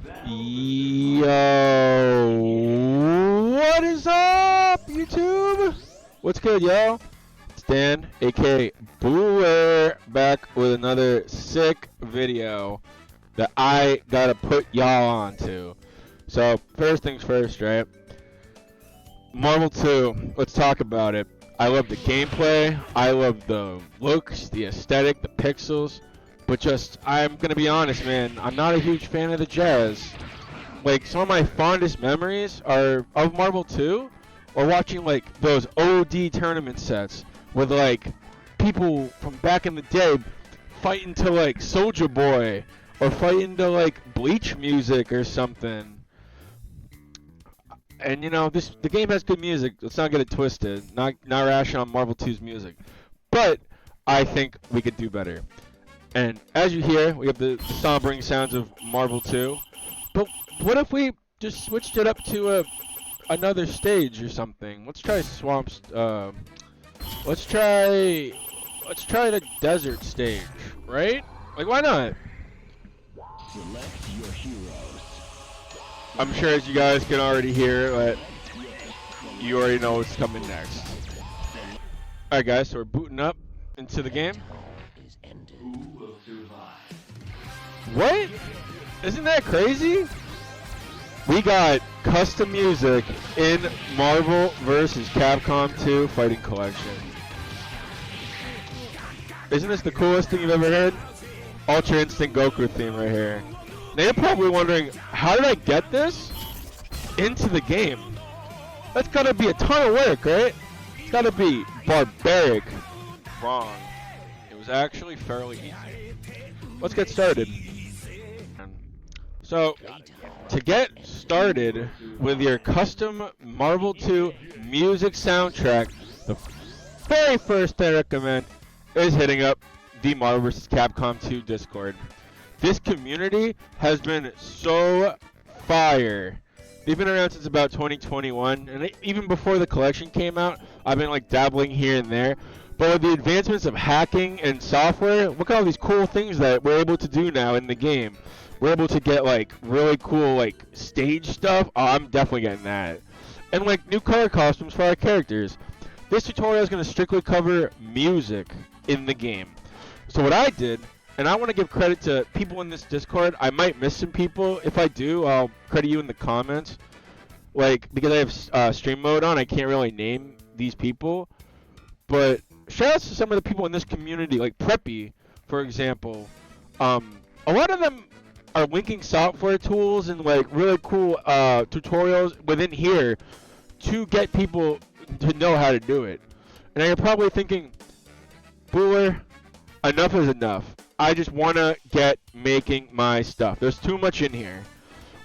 Yo, what is up, YouTube? What's good, yo? It's Dan, aka Booer, back with another sick video that I gotta put y'all onto. So, first things first, right? Marvel 2, let's talk about it. I love the gameplay, I love the looks, the aesthetic, the pixels, but just, I'm gonna be honest, man, I'm not a huge fan of the jazz. Like, some of my fondest memories are of Marvel 2, or watching, like, those OD tournament sets with, like, people from back in the day fighting to, like, Soulja Boy, or fighting to, like, Bleach music or something. And, you know, the game has good music. Let's not get it twisted. Not rashing on Marvel 2's music. But I think we could do better. And as you hear, we have the sombering sounds of Marvel 2. But what if we just switched it up to another stage or something? Let's try Swamps. Let's try the desert stage, right? Like, why not? Select your heroes. I'm sure as you guys can already hear, but you already know what's coming next. Alright guys, so we're booting up into the game. What? Isn't that crazy? We got custom music in Marvel vs. Capcom 2 Fighting Collection. Isn't this the coolest thing you've ever heard? Ultra Instinct Goku theme right here. Now you're probably wondering, how did I get this into the game? That's gotta be a ton of work, right? It's gotta be barbaric. Wrong. It was actually fairly easy. Let's get started. So, to get started with your custom Marvel 2 music soundtrack, the very first thing I recommend is hitting up the Marvel vs. Capcom 2 Discord. This community has been so fire. They've been around since about 2021, and even before the collection came out, I've been like dabbling here and there. But with the advancements of hacking and software, look at all these cool things that we're able to do now in the game. We're able to get like really cool like stage stuff. Oh, I'm definitely getting that. And like new color costumes for our characters. This tutorial is going to strictly cover music in the game. So what I did, and I want to give credit to people in this Discord. I might miss some people. If I do, I'll credit you in the comments. Like, because I have stream mode on, I can't really name these people. But shout outs to some of the people in this community, like Preppy, for example. A lot of them are linking software tools and like really cool tutorials within here to get people to know how to do it. And you're probably thinking, Booler, enough is enough. I just want to get making my stuff. There's too much in here.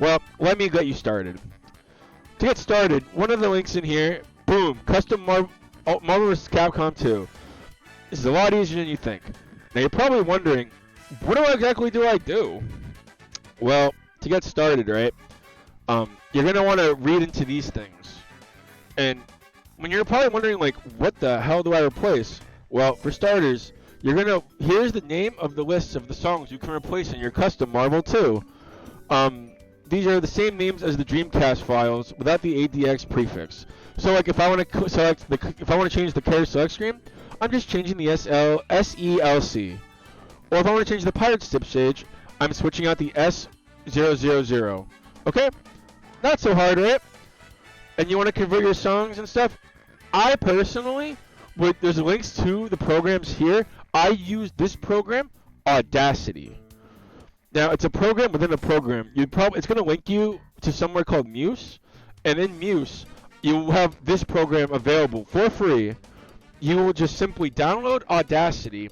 Well, let me get you started. To get started, one of the links in here, boom, custom Marvel vs. Capcom 2. This is a lot easier than you think. Now you're probably wondering, what exactly do I do? Well, to get started, right, you're going to want to read into these things. And when you're probably wondering, like, what the hell do I replace? Well, for starters, here's the name of the list of the songs you can replace in your custom Marvel 2. These are the same names as the Dreamcast files without the ADX prefix. So like if I want to change the character select screen, I'm just changing the SELC. Or if I want to change the pirate step stage, I'm switching out the S000. Okay? Not so hard, right? And you want to convert your songs and stuff? I personally, there's links to the programs here. I use this program, Audacity. Now, it's a program within a program. It's going to link you to somewhere called Muse, and in Muse, you have this program available for free. You will just simply download Audacity,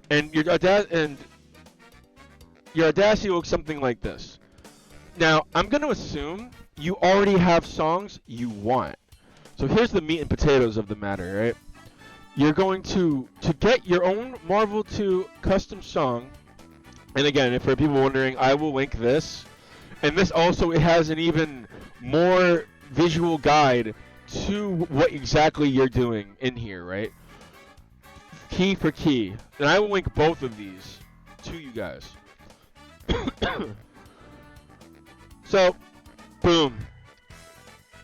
and your Audacity looks something like this. Now, I'm going to assume you already have songs you want. So here's the meat and potatoes of the matter, right? You're going to get your own Marvel 2 custom song, and again, if for people wondering, I will link this, and this also, it has an even more visual guide to what exactly you're doing in here, right? Key for key, and I will link both of these to you guys. So, boom.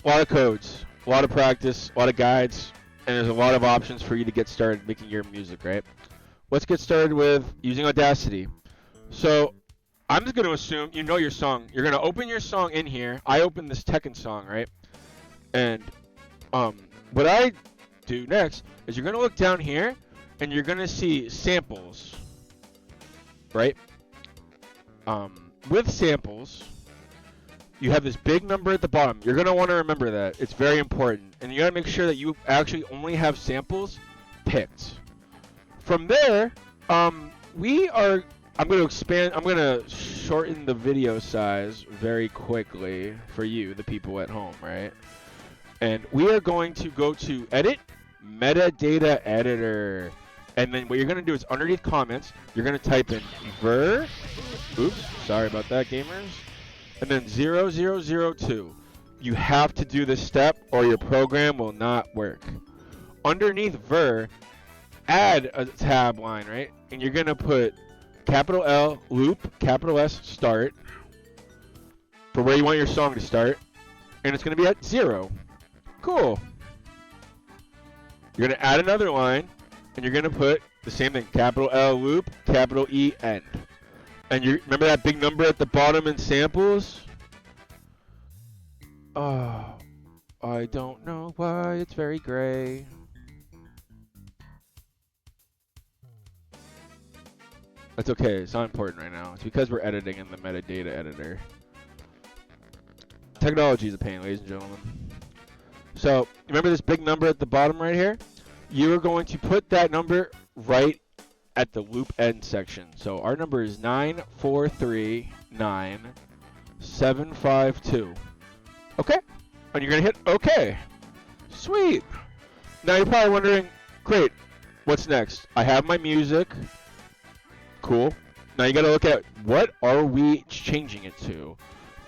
A lot of codes, a lot of practice, a lot of guides, and there's a lot of options for you to get started making your music, right? Let's get started with using Audacity. So, I'm just going to assume you know your song. You're going to open your song in here. I opened this Tekken song, right? And what I do next is you're going to look down here, and you're going to see samples, right? With samples, you have this big number at the bottom. You're going to want to remember that. It's very important. And you got to make sure that you actually only have samples picked. From there, I'm going to expand. I'm going to shorten the video size very quickly for you, the people at home, right? And we are going to go to Edit, Metadata Editor. And then what you're going to do is underneath comments, you're going to type in ver, oops, sorry about that, gamers, and then 0002. You have to do this step or your program will not work. Underneath ver, add a tab line, right? And you're going to put capital L, loop, capital S, start, for where you want your song to start. And it's going to be at 0. Cool. You're going to add another line. And you're going to put the same thing, capital L loop, capital E end. And you remember that big number at the bottom in samples? Oh, I don't know why it's very gray. That's okay, it's not important right now. It's because we're editing in the metadata editor. Technology is a pain, ladies and gentlemen. So, remember this big number at the bottom right here? You are going to put that number right at the loop end section. So our number is 9439752. Okay? And you're going to hit OK. Sweet. Now you're probably wondering, great, what's next? I have my music. Cool. Now you got to look at what are we changing it to.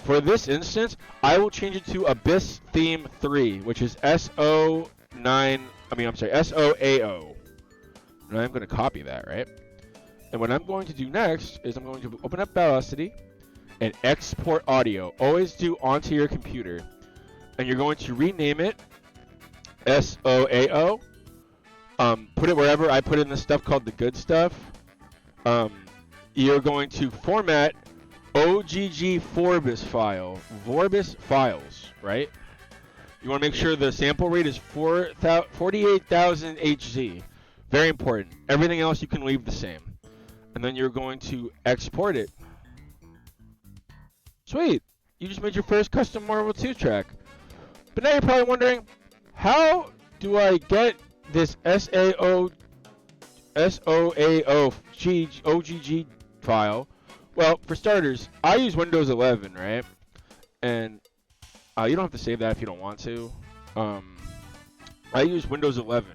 For this instance, I will change it to Abyss Theme 3, which is SOAO. And I'm going to copy that, right? And what I'm going to do next is I'm going to open up Audacity and export audio. Always do onto your computer. And you're going to rename it SOAO. Put it wherever I put in the stuff called the good stuff. You're going to format OGG Vorbis file. Vorbis files, right? You want to make sure the sample rate is 48,000 HZ. Very important. Everything else you can leave the same. And then you're going to export it. Sweet. You just made your first custom Marvel 2 track. But now you're probably wondering, how do I get this OGG file? Well, for starters, I use Windows 11, right? And you don't have to save that if you don't want to. I use Windows 11.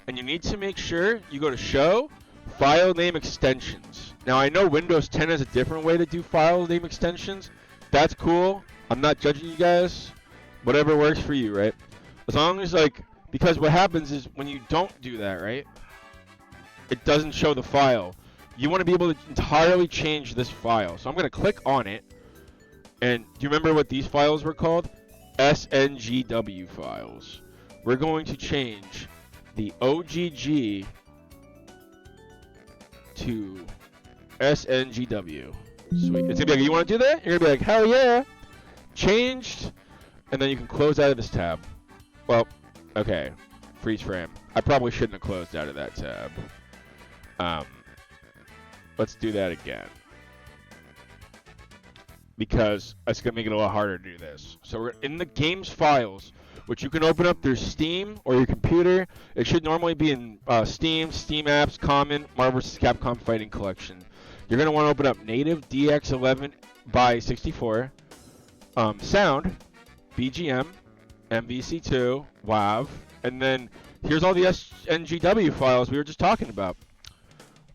And you need to make sure you go to Show, File Name Extensions. Now, I know Windows 10 has a different way to do file name extensions. That's cool. I'm not judging you guys. Whatever works for you, right? As long as, because what happens is when you don't do that, right? It doesn't show the file. You want to be able to entirely change this file. So I'm going to click on it. And do you remember what these files were called? SNGW files. We're going to change the OGG to SNGW. Sweet. It's going to be like, you want to do that? You're going to be like, hell yeah. Changed. And then you can close out of this tab. Well, okay. Freeze frame. I probably shouldn't have closed out of that tab. Let's do that again. Because it's going to make it a lot harder to do this. So we're in the game's files, which you can open up through Steam or your computer. It should normally be in Steam, Steam Apps, Common, Marvel vs. Capcom Fighting Collection. You're going to want to open up Native DX11 by 64, Sound, BGM, MvC2, WAV, and then here's all the SNGW files we were just talking about.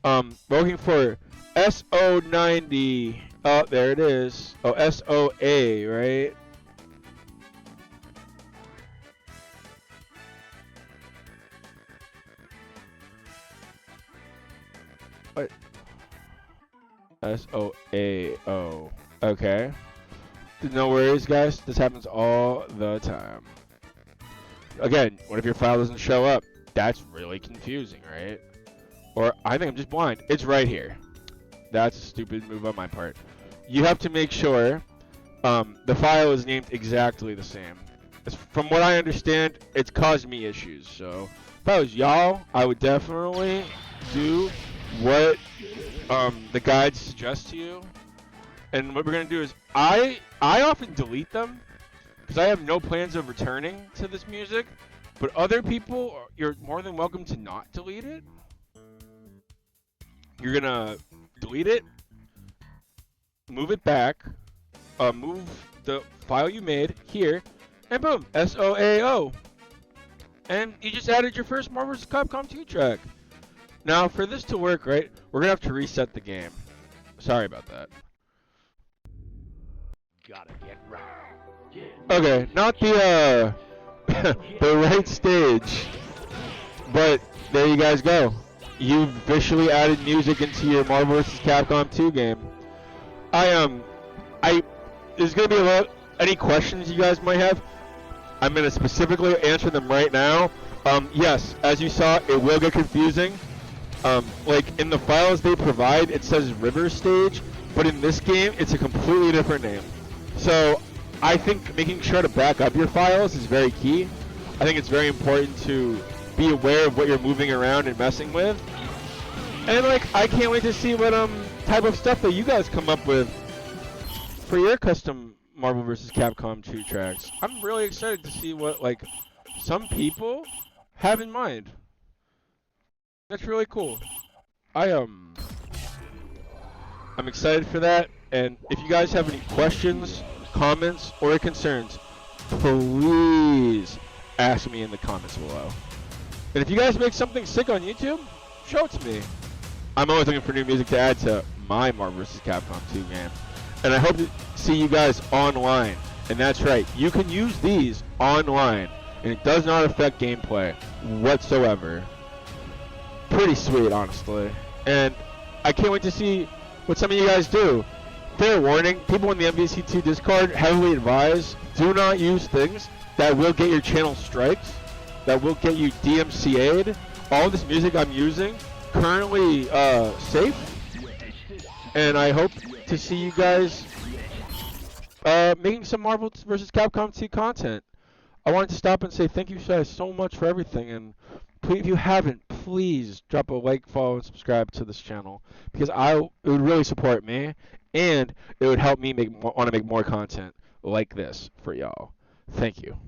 We're looking for SO90. Oh, there it is. Oh, SOA, right? What? SOAO. Okay. No worries, guys. This happens all the time. Again, what if your file doesn't show up? That's really confusing, right? Or I think I'm just blind. It's right here. That's a stupid move on my part. You have to make sure the file is named exactly the same. From what I understand, it's caused me issues. So if I was y'all, I would definitely do what the guides suggest to you. And what we're gonna do is I often delete them because I have no plans of returning to this music. But other people, you're more than welcome to not delete it. You're gonna delete it, move it back, move the file you made here, and boom, SOAO. And you just added your first Marvel vs. Capcom 2 track. Now, for this to work, right, we're gonna have to reset the game. Sorry about that. Gotta get right. Okay, not the the right stage, but there you guys go. You've officially added music into your Marvel vs. Capcom 2 game. There's gonna be a lot. Any questions you guys might have? I'm gonna specifically answer them right now. Yes, as you saw, it will get confusing. Like in the files they provide, it says River Stage, but in this game, it's a completely different name. So I think making sure to back up your files is very key. I think it's very important to be aware of what you're moving around and messing with. And like, I can't wait to see what type of stuff that you guys come up with for your custom Marvel vs. Capcom 2 tracks. I'm really excited to see what like some people have in mind. That's really cool. I'm excited for that. And if you guys have any questions, comments, or concerns, please ask me in the comments below. And if you guys make something sick on YouTube, show it to me. I'm always looking for new music to add to my Marvel vs. Capcom 2 game. And I hope to see you guys online. And that's right, you can use these online. And it does not affect gameplay whatsoever. Pretty sweet, honestly. And I can't wait to see what some of you guys do. Fair warning, people in the MvC2 Discord heavily advise, do not use things that will get your channel strikes, that will get you DMCA'd. All this music I'm using, currently safe. And I hope to see you guys making some Marvel vs. Capcom 2 content. I wanted to stop and say thank you guys so much for everything. And please, if you haven't, please drop a like, follow, and subscribe to this channel. Because it would really support me. And it would help me want to make more content like this for y'all. Thank you.